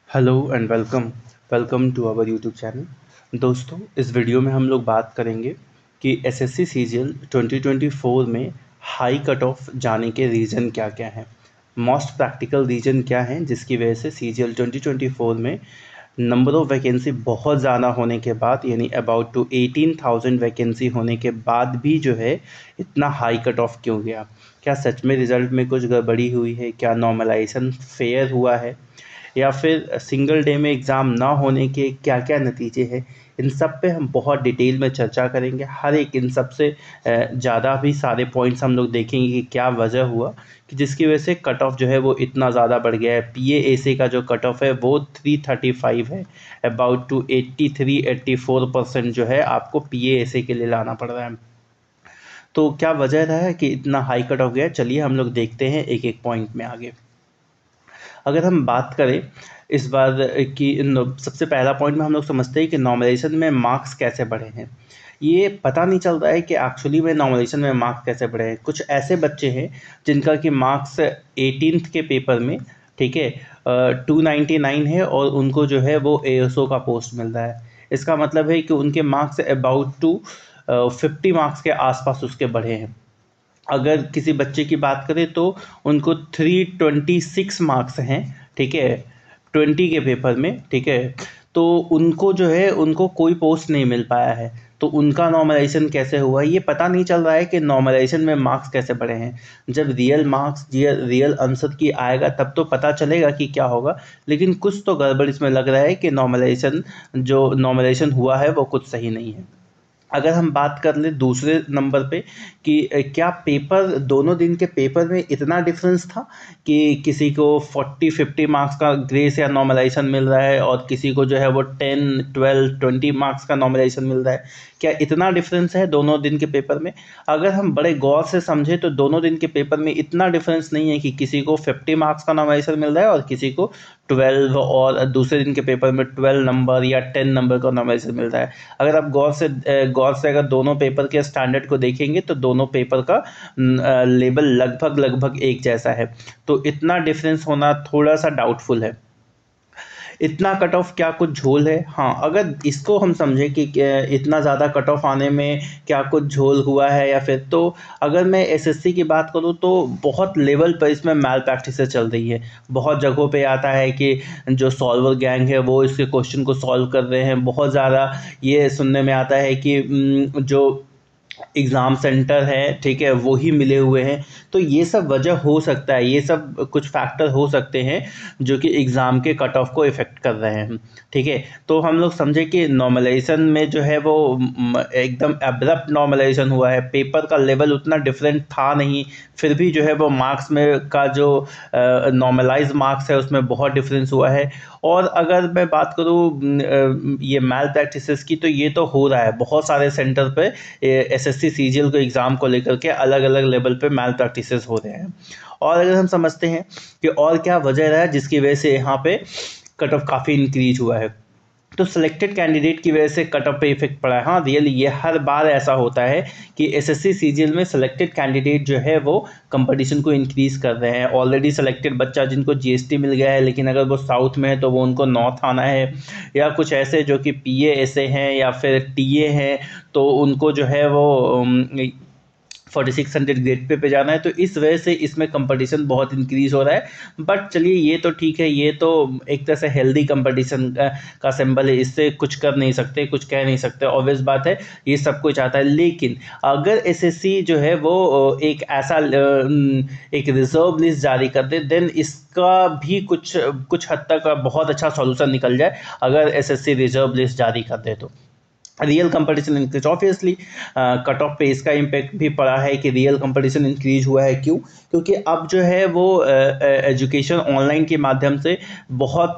Hello and welcome to our YouTube channel. दोस्तों, इस video में हम लोग बात करेंगे कि एसएससी सीजीएल 2024 में हाई कट ऑफ जाने के रीज़न क्या क्या हैं, मोस्ट प्रैक्टिकल रीज़न क्या हैं जिसकी वजह से सीजीएल 2024 में नंबर ऑफ़ वैकेंसी बहुत ज़्यादा होने के बाद, यानी अबाउट टू 18,000 वैकेंसी होने के बाद भी जो है इतना हाई कट ऑफ क्यों गया। क्या सच में रिज़ल्ट में कुछ गड़बड़ी हुई है? क्या नॉर्मलाइजेशन फेयर हुआ है, या फिर सिंगल डे में एग्ज़ाम ना होने के क्या क्या नतीजे हैं? इन सब पे हम बहुत डिटेल में चर्चा करेंगे। हर एक इन सब से ज़्यादा भी सारे पॉइंट्स हम लोग देखेंगे कि क्या वजह हुआ कि जिसकी वजह से कट ऑफ जो है वो इतना ज़्यादा बढ़ गया है। पीएएसी का जो कट ऑफ है वो 335 है, अबाउट टू 83-84% जो है आपको पीएएसी के लिए लाना पड़ रहा है। तो क्या वजह रहा है कि इतना हाई कट ऑफ गया? चलिए हम लोग देखते हैं एक एक पॉइंट में आगे। अगर हम बात करें इस बार की सबसे पहला पॉइंट में हम लोग समझते हैं कि नॉर्मलाइजेशन में मार्क्स कैसे बढ़े हैं। ये पता नहीं चल रहा है कि एक्चुअली में नॉर्मलाइजेशन में मार्क्स कैसे बढ़े हैं। कुछ ऐसे बच्चे हैं जिनका कि मार्क्स 18th के पेपर में, ठीक है, 299 है और उनको जो है वो एएसओ का पोस्ट मिल रहा है। इसका मतलब है कि उनके मार्क्स अबाउट टू 50 मार्क्स के आसपास उसके बढ़े हैं। अगर किसी बच्चे की बात करें तो उनको 326 मार्क्स हैं, ठीक है, 20 के पेपर में, ठीक है। तो उनको जो है उनको कोई पोस्ट नहीं मिल पाया है। तो उनका नॉर्मलाइजेशन कैसे हुआ ये पता नहीं चल रहा है कि नॉर्मलाइजेशन में मार्क्स कैसे बढ़े हैं। जब रियल मार्क्स रियल आंसर की आएगा तब तो पता चलेगा कि क्या होगा। लेकिन कुछ तो गड़बड़ इसमें लग रहा है कि नॉर्मलाइजेशन हुआ है वो कुछ सही नहीं है। अगर हम बात कर लें दूसरे नंबर पे कि क्या पेपर दोनों दिन के पेपर में इतना डिफरेंस था कि किसी को 40-50 मार्क्स का ग्रेस या नॉर्मलाइजेशन मिल रहा है और किसी को जो है वो 10-12-20 मार्क्स का नॉर्मलाइजेशन मिल रहा है। क्या इतना डिफरेंस है दोनों दिन के पेपर में? अगर हम बड़े गौर से समझें तो दोनों दिन के पेपर में इतना डिफरेंस नहीं है कि किसी को 50 मार्क्स का नॉर्मलाइजेशन मिल रहा है और किसी को 12, और दूसरे दिन के पेपर में 12 नंबर या 10 नंबर का नॉर्मलाइजेशन मिल रहा है। अगर आप गौर से अगर दोनों पेपर के स्टैंडर्ड को देखेंगे तो दोनों पेपर का लेवल लगभग एक जैसा है। तो इतना डिफरेंस होना थोड़ा सा डाउटफुल है। इतना कट ऑफ क्या कुछ झोल है? हाँ, अगर इसको हम समझें कि इतना ज़्यादा कट ऑफ आने में क्या कुछ झोल हुआ है या फिर, तो अगर मैं एसएससी की बात करूँ तो बहुत लेवल पर इसमें मैल प्रैक्टिसेस चल रही है। बहुत जगहों पे आता है कि जो सॉल्वर गैंग है वो इसके क्वेश्चन को सॉल्व कर रहे हैं। बहुत ज़्यादा ये सुनने में आता है कि जो एग्ज़ाम सेंटर है, ठीक है, वो ही मिले हुए हैं। तो ये सब वजह हो सकता है, ये सब कुछ फैक्टर हो सकते हैं जो कि एग्ज़ाम के कट ऑफ को इफ़ेक्ट कर रहे हैं, ठीक है। तो हम लोग समझे कि नॉर्मलाइजेशन में जो है वो एकदम एब्रप्ट नॉर्मलाइजेशन हुआ है। पेपर का लेवल उतना डिफरेंट था नहीं, फिर भी जो है वो मार्क्स में का जो नॉर्मलाइज मार्क्स है उसमें बहुत डिफरेंस हुआ है। और अगर मैं बात करूँ ये मैल प्रैक्टिसेस की, तो ये तो हो रहा है बहुत सारे सेंटर पे। एसएससी सीजीएल को एग्ज़ाम को लेकर के अलग अलग लेवल पे मैल प्रैक्टिसेस हो रहे हैं। और अगर हम समझते हैं कि और क्या वजह रहा है जिसकी वजह से यहाँ पे कट ऑफ काफ़ी इंक्रीज हुआ है, तो सिलेक्टेड कैंडिडेट की वजह से कट ऑफ पे इफेक्ट पड़ा है। हाँ, रियली ये हर बार ऐसा होता है कि एसएससी सीजीएल में सिलेक्टेड कैंडिडेट जो है वो कंपटीशन को इंक्रीज़ कर रहे हैं। ऑलरेडी सिलेक्टेड बच्चा जिनको जीएसटी मिल गया है, लेकिन अगर वो साउथ में है तो वो उनको नॉर्थ आना है, या कुछ ऐसे जो कि पीए ऐसे हैं या फिर टीए हैं तो उनको जो है वो 4600 ग्रेड पे जाना है। तो इस वजह से इसमें कंपटीशन बहुत इंक्रीज हो रहा है। बट चलिए ये तो ठीक है, ये तो एक तरह से हेल्दी कंपटीशन का सिंबल है, इससे कुछ कर नहीं सकते, कुछ कह नहीं सकते, ऑब्वियस बात है, ये सब कुछ आता है। लेकिन अगर एसएससी जो है वो एक ऐसा एक रिजर्व लिस्ट जारी कर दे, देन इसका भी कुछ हद तक बहुत अच्छा सॉल्यूशन निकल जाए अगर एसएससी रिजर्व लिस्ट जारी कर दे तो। Real competition increase, obviously cut off पे इसका इम्पैक्ट भी पड़ा है कि रियल कंपटीशन इंक्रीज हुआ है। क्यों? क्योंकि अब जो है वो एजुकेशन ऑनलाइन के माध्यम से बहुत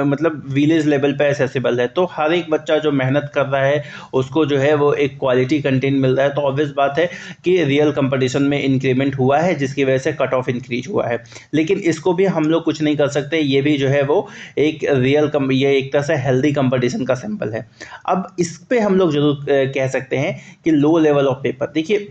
मतलब विलेज लेवल पे एक्सेसिबल है। तो हर एक बच्चा जो मेहनत कर रहा है उसको जो है वो एक क्वालिटी कंटेंट मिल रहा है। तो ऑब्वियस बात है कि रियल कंपटीशन में इंक्रीमेंट हुआ है जिसकी वजह से कट ऑफ इंक्रीज हुआ है। लेकिन इसको भी हम लोग कुछ नहीं कर सकते, ये भी जो है वो एक ये एक तरह से हेल्दी कंपटीशन का सिंबल है। अब इस पे हम लोग जरूर कह सकते हैं कि लो लेवल ऑफ पेपर, देखिए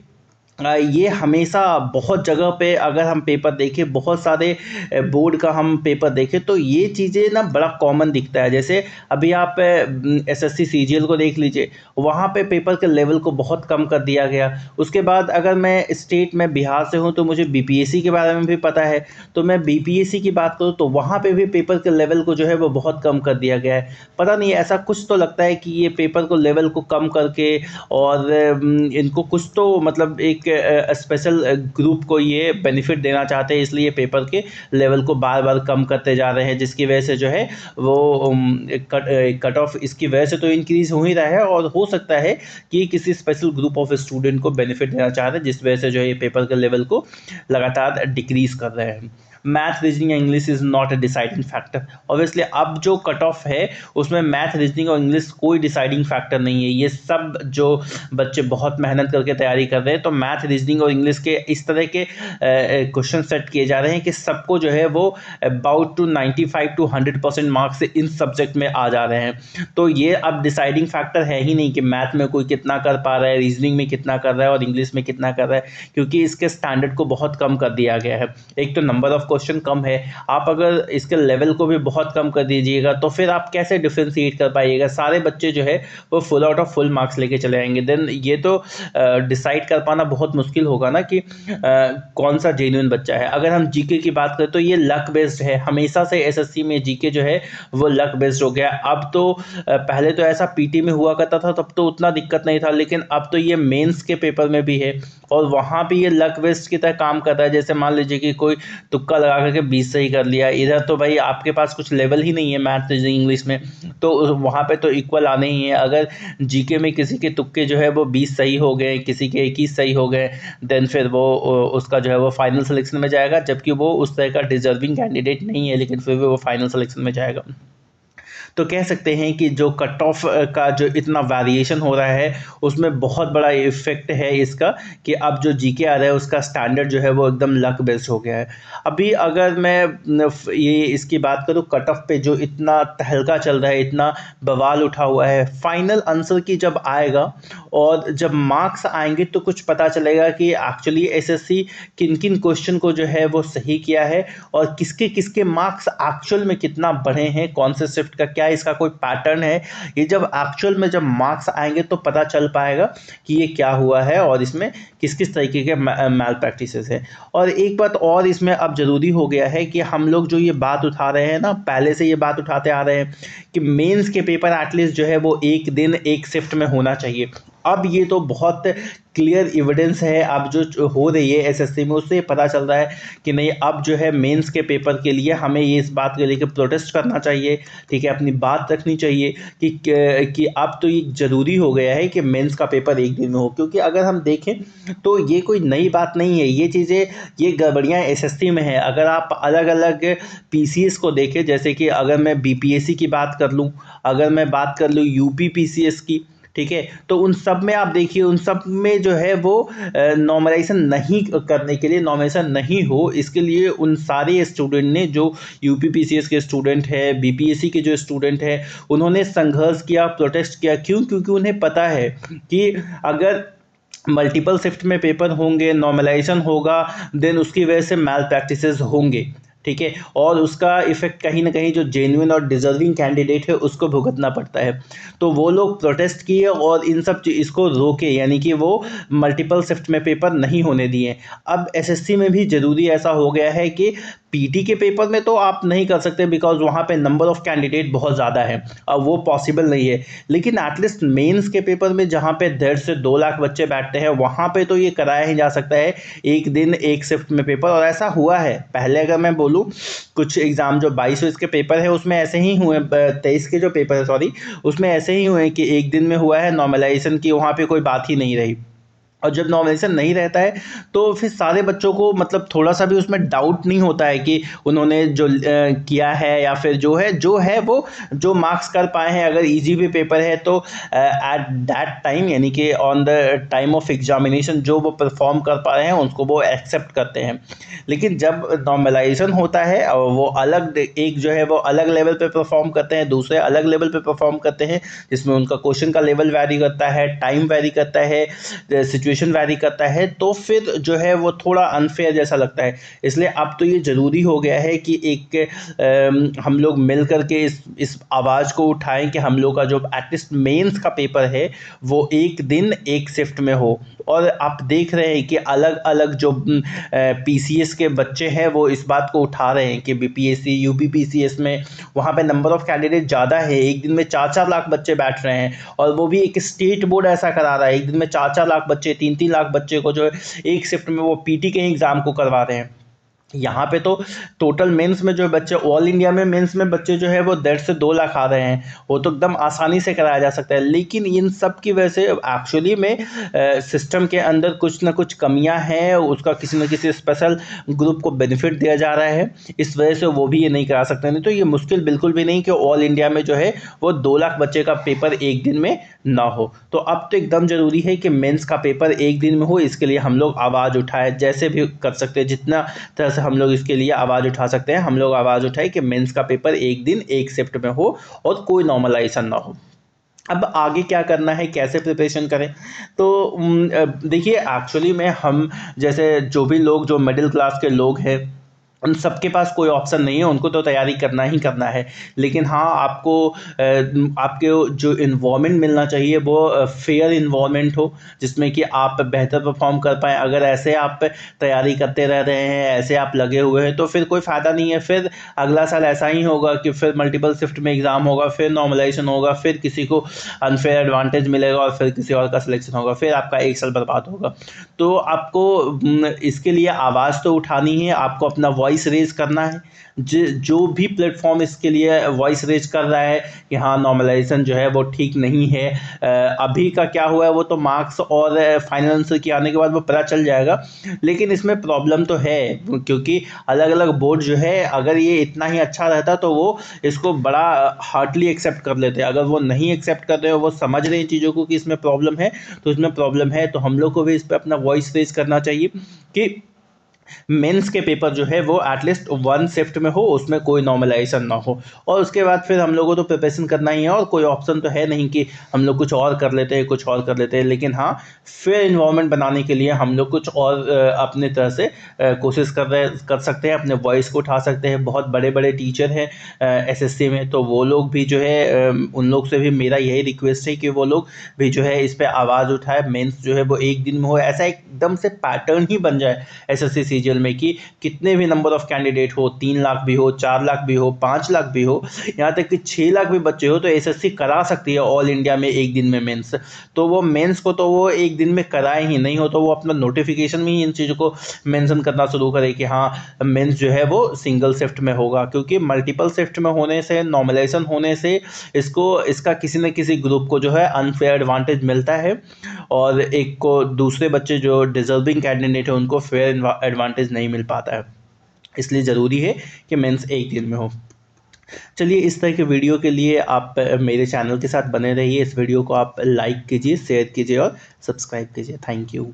ये हमेशा बहुत जगह पे अगर हम पेपर देखें, बहुत सारे बोर्ड का हम पेपर देखें तो ये चीज़ें ना बड़ा कॉमन दिखता है। जैसे अभी आप एसएससी सीजीएल को देख लीजिए, वहाँ पे पेपर के लेवल को बहुत कम कर दिया गया। उसके बाद अगर मैं स्टेट में बिहार से हूँ तो मुझे बीपीएससी के बारे में भी पता है, तो मैं बीपीएससी की बात करूँ तो वहाँ पे भी पेपर के लेवल को जो है वो बहुत कम कर दिया गया है। पता नहीं, ऐसा कुछ तो लगता है कि ये पेपर को लेवल को कम करके और इनको कुछ तो मतलब एक स्पेशल ग्रुप को ये बेनिफिट देना चाहते हैं, इसलिए पेपर के लेवल को बार बार कम करते जा रहे हैं, जिसकी वजह से जो है वो कट ऑफ इसकी वजह से तो इंक्रीज हो ही रहा है, और हो सकता है कि किसी स्पेशल ग्रुप ऑफ स्टूडेंट को बेनिफिट देना चाह रहे हैं, जिस वजह से जो है ये पेपर के लेवल को लगातार डिक्रीज कर रहे हैं। Math, reasoning, English is not a deciding factor. Obviously अब जो कट ऑफ है उसमें मैथ, रीजनिंग और इंग्लिश कोई डिसाइडिंग फैक्टर नहीं है। ये सब जो बच्चे बहुत मेहनत करके तैयारी कर रहे हैं, तो मैथ, रीजनिंग और इंग्लिश के इस तरह के क्वेश्चन सेट किए जा रहे हैं कि सबको जो है वो about to 95 to 100% marks in subject में आ जा रहे हैं। तो ये अब डिसाइडिंग फैक्टर है ही नहीं कि मैथ में कोई कितना कर पा रहा है, रीजनिंग में कितना कर रहा है और इंग्लिश में कितना कर रहा है, क्योंकि इसके स्टैंडर्ड को बहुत कम कर दिया गया है। एक तो नंबर ऑफ क्वेश्चन कम है, आप अगर इसके लेवल को भी बहुत कम कर दीजिएगा तो फिर आप कैसे डिफ्रेंशिएट कर पाइएगा। सारे बच्चे जो है वो full out of full marks लेके चले आएंगे, देन ये तो डिसाइड कर पाना बहुत मुश्किल होगा ना कि कौन सा जेन्युइन बच्चा है। अगर हम जीके की बात करें तो ये लक बेस्ड है, हमेशा से एसएससी में जीके जो है वो लक बेस्ड हो गया। अब तो पहले तो ऐसा पीटी में हुआ करता था, तब तो उतना दिक्कत नहीं था, लेकिन अब तो ये मेंस के पेपर में भी है और वहाँ भी ये लक बेस्ड की तरह काम करता है। जैसे मान लीजिए कि कोई तुक्का लगा करके 20 सही कर लिया, इधर तो भाई आपके पास कुछ लेवल ही नहीं है मैथ, इंग्लिश में, तो वहाँ पे तो इक्वल आने ही है। अगर जीके में किसी के तुक्के जो है वो 20 सही हो गए, किसी के 21 सही हो गए, देन फिर वो उसका जो है वो फाइनल सिलेक्शन में जाएगा, जबकि वो उस तरह का डिजर्विंग कैंडिडेट नहीं है, लेकिन फिर भी वो फाइनल सिलेक्शन में जाएगा। तो कह सकते हैं कि जो कट ऑफ का जो इतना वेरिएशन हो रहा है उसमें बहुत बड़ा इफेक्ट है इसका, कि अब जो जीके आ रहा है उसका स्टैंडर्ड जो है वो एकदम लक बेस्ड हो गया है। अभी अगर मैं ये इसकी बात करूँ, कट ऑफ पे जो इतना तहलका चल रहा है, इतना बवाल उठा हुआ है, फाइनल आंसर की जब आएगा और जब मार्क्स आएंगे तो कुछ पता चलेगा कि एक्चुअली एसएससी किन किन क्वेश्चन को जो है वो सही किया है और किसके किसके मार्क्स एक्चुअल में कितना बढ़े हैं, कौन से शिफ्ट का क्या इसका कोई पैटर्न है। ये जब एक्चुअल में जब मार्क्स आएंगे तो पता चल पाएगा कि ये क्या हुआ है और इसमें किस किस तरीके के मैल प्रैक्टिसेस हैं। और एक बात और इसमें अब ज़रूरी हो गया है कि हम लोग जो ये बात उठा रहे हैं ना, पहले से ये बात उठाते आ रहे हैं कि मेंस के पेपर एटलीस्ट जो है वो एक दिन एक शिफ्ट में होना चाहिए। अब ये तो बहुत क्लियर एविडेंस है, अब जो हो रही है एसएससी में उससे पता चल रहा है कि नहीं, अब जो है मेंस के पेपर के लिए हमें ये इस बात के लेकर प्रोटेस्ट करना चाहिए, ठीक है, अपनी बात रखनी चाहिए कि अब तो ये ज़रूरी हो गया है कि मेंस का पेपर एक दिन में हो। क्योंकि अगर हम देखें तो ये कोई नई बात नहीं है, ये चीज़ें, ये गड़बड़ियाँ एसएससी में है। अगर आप अलग अलग पीसीएस को देखें, जैसे कि अगर मैं बीपीएससी की बात कर लूँ, अगर मैं बात कर लूँ यूपी पीसीएस की, ठीक है, तो उन सब में आप देखिए, उन सब में जो है वो नॉर्मलाइजेशन नहीं करने के लिए, नॉर्मलाइजेशन नहीं हो इसके लिए उन सारे स्टूडेंट ने, जो यूपीपीसीएस के स्टूडेंट है, बीपीएससी के जो स्टूडेंट है, उन्होंने संघर्ष किया, प्रोटेस्ट किया। क्यों? क्योंकि उन्हें पता है कि अगर मल्टीपल शिफ्ट में पेपर होंगे, नॉर्मलाइजेशन होगा, देन उसकी वजह से मैल प्रैक्टिसेस होंगे, ठीक है, और उसका इफेक्ट कहीं ना कहीं जो जेन्युइन और डिजर्विंग कैंडिडेट है उसको भुगतना पड़ता है। तो वो लोग प्रोटेस्ट किए और इन सब इसको रोके, यानी कि वो मल्टीपल शिफ्ट में पेपर नहीं होने दिए। अब एसएससी में भी ज़रूरी ऐसा हो गया है कि पीटी के पेपर में तो आप नहीं कर सकते, बिकॉज वहाँ पे नंबर ऑफ कैंडिडेट बहुत ज़्यादा है, अब वो पॉसिबल नहीं है। लेकिन एटलीस्ट मेंस के पेपर में जहाँ पे 1.5 से 2 लाख बच्चे बैठते हैं, वहाँ पे तो ये कराया ही जा सकता है एक दिन एक शिफ्ट में पेपर। और ऐसा हुआ है पहले, अगर मैं बोलूँ कुछ एग्ज़ाम जो 22 के पेपर है उसमें ऐसे ही हुए, 23 के जो पेपर है सॉरी, उसमें ऐसे ही हुए कि एक दिन में हुआ है नॉर्मलाइजेशन की, वहाँ पे कोई बात ही नहीं रही। और जब नॉर्मलाइजेशन नहीं रहता है तो फिर सारे बच्चों को मतलब थोड़ा सा भी उसमें डाउट नहीं होता है कि उन्होंने जो किया है या फिर जो है वो जो मार्क्स कर पाए हैं। अगर इजी भी पेपर है तो एट दैट टाइम, यानी कि on the time of examination जो वो परफॉर्म कर पा रहे हैं उसको वो एक्सेप्ट करते हैं। लेकिन जब नॉर्मलाइजेशन होता है और वो अलग, एक जो है वो अलग लेवल पे परफॉर्म करते हैं, दूसरे अलग लेवल पे परफॉर्म करते हैं, जिसमें उनका क्वेश्चन का लेवल वैरी करता है, टाइम वैरी करता है, सिचुएशन वैरी करता है तो फिर जो है वो थोड़ा अनफेयर जैसा लगता है। इसलिए अब तो ये ज़रूरी हो गया है कि हम लोग मिल करके इस आवाज़ को उठाएं कि हम लोग का जो एटलीस्ट मेंस का पेपर है वो एक दिन एक शिफ्ट में हो। और आप देख रहे हैं कि अलग अलग जो पीसीएस के बच्चे हैं वो इस बात को उठा रहे हैं कि बीपीएससी यूपीपीसीएस में वहाँ पे नंबर ऑफ़ कैंडिडेट ज़्यादा है, एक दिन में 4-4 लाख बच्चे बैठ रहे हैं और वो भी एक स्टेट बोर्ड ऐसा करा रहा है, एक दिन में 4-4 लाख बच्चे 3-3 लाख बच्चे को जो है एक शिफ्ट में वो पीटी के एग्ज़ाम को करवा रहे हैं। यहाँ पे तो टोटल मेंस में जो बच्चे ऑल इंडिया में मेंस में बच्चे जो है वो 1.5 से 2 लाख आ रहे हैं, वो तो एकदम आसानी से कराया जा सकता है। लेकिन इन सब की वजह से एक्चुअली में सिस्टम के अंदर कुछ ना कुछ कमियां हैं, उसका किसी न किसी स्पेशल ग्रुप को बेनिफिट दिया जा रहा है, इस वजह से वो भी ये नहीं करा सकते। नहीं तो ये मुश्किल बिल्कुल भी नहीं कि ऑल इंडिया में जो है वो 2 लाख बच्चे का पेपर एक दिन में ना हो। तो अब तो एकदम ज़रूरी है कि मेंस का पेपर एक दिन में हो, इसके लिए हम लोग आवाज़ उठाएं, जैसे भी कर सकते हैं, जितना तरह से हम लोग इसके लिए आवाज़ उठा सकते हैं, हम लोग आवाज़ उठाएं कि मेंस का पेपर एक दिन एक शिफ्ट में हो और कोई नॉर्मलाइजेशन ना हो। अब आगे क्या करना है, कैसे प्रिपरेशन करें? तो देखिए एक्चुअली में हम जैसे जो भी लोग जो मिडिल क्लास के लोग हैं उन सबके पास कोई ऑप्शन नहीं है, उनको तो तैयारी करना ही करना है। लेकिन हाँ, आपको आपके जो इन्वायरमेंट मिलना चाहिए वो फेयर इन्वायरमेंट हो, जिसमें कि आप बेहतर परफॉर्म कर पाएँ। अगर ऐसे आप तैयारी करते रह रहे हैं, ऐसे आप लगे हुए हैं तो फिर कोई फ़ायदा नहीं है। फिर अगला साल ऐसा ही होगा कि फिर मल्टीपल शिफ्ट में एग्ज़ाम होगा, फिर नॉर्मलाइजेशन होगा, फिर किसी को अनफेयर एडवांटेज मिलेगा और फिर किसी और का सिलेक्शन होगा, फिर आपका एक साल बर्बाद होगा। तो आपको इसके लिए आवाज़ तो उठानी है, आपको अपना वॉइस रेज करना है। जो भी प्लेटफॉर्म इसके लिए वॉइस रेज कर रहा है कि हाँ नॉर्मलाइजेशन जो है वो ठीक नहीं है, अभी का क्या हुआ है वो तो मार्क्स और फाइनल आंसर के आने के बाद वो पता चल जाएगा। लेकिन इसमें प्रॉब्लम तो है, क्योंकि अलग अलग बोर्ड जो है अगर ये इतना ही अच्छा रहता तो वो इसको बड़ा हार्डली एक्सेप्ट कर लेते। अगर वो नहीं एक्सेप्ट कर रहे हो, वो समझ रहे हैं चीज़ों को कि इसमें प्रॉब्लम है, तो इसमें प्रॉब्लम है, तो हम लोग को भी इस पर अपना वॉइस रेज करना चाहिए कि मेंस के पेपर जो है वो एटलीस्ट 1 शिफ्ट में हो, उसमें कोई नॉर्मलाइजेशन ना हो। और उसके बाद फिर हम लोगों को तो प्रिपरेशन करना ही है और कोई ऑप्शन तो है नहीं कि हम लोग कुछ और कर लेते हैं, कुछ और कर लेते हैं। लेकिन हाँ, फेयर इन्वायरमेंट बनाने के लिए हम लोग कुछ और अपने तरह से कोशिश कर सकते हैं, अपने वॉइस को उठा सकते हैं। बहुत बड़े बड़े टीचर हैं एसएससी में, तो वो लोग भी जो है उन लोग से भी मेरा यही रिक्वेस्ट है कि वो लोग भी जो है इस पर आवाज़ उठाए, मेंस जो है वो एक दिन में हो, ऐसा एकदम से पैटर्न ही बन जाए एसएससी सीजीएल में कि कितने भी नंबर ऑफ कैंडिडेट हो, 3 लाख भी हो, 4 लाख भी हो, 5 लाख भी हो, यहाँ तक कि 6 लाख भी बच्चे हो, तो एसएससी करा सकती है ऑल इंडिया में एक दिन में मेंस। तो वो मेंस को तो वो एक दिन में कराए ही, नहीं हो तो वो अपना नोटिफिकेशन में ही इन चीज़ों को मेंशन करना शुरू करे कि हाँ मेंस जो है वो सिंगल शिफ्ट में होगा। क्योंकि मल्टीपल शिफ्ट में होने से, नॉर्मलाइजेशन होने से इसका किसी न किसी ग्रुप को जो है अनफेयर एडवांटेज मिलता है और एक को दूसरे बच्चे जो डिजर्विंग कैंडिडेट है उनको फेयर एडवांटेज नहीं मिल पाता है। इसलिए ज़रूरी है कि मेंस एक दिन में हो। चलिए, इस तरह के वीडियो के लिए आप मेरे चैनल के साथ बने रहिए। इस वीडियो को आप लाइक कीजिए, शेयर कीजिए और सब्सक्राइब कीजिए। Thank you.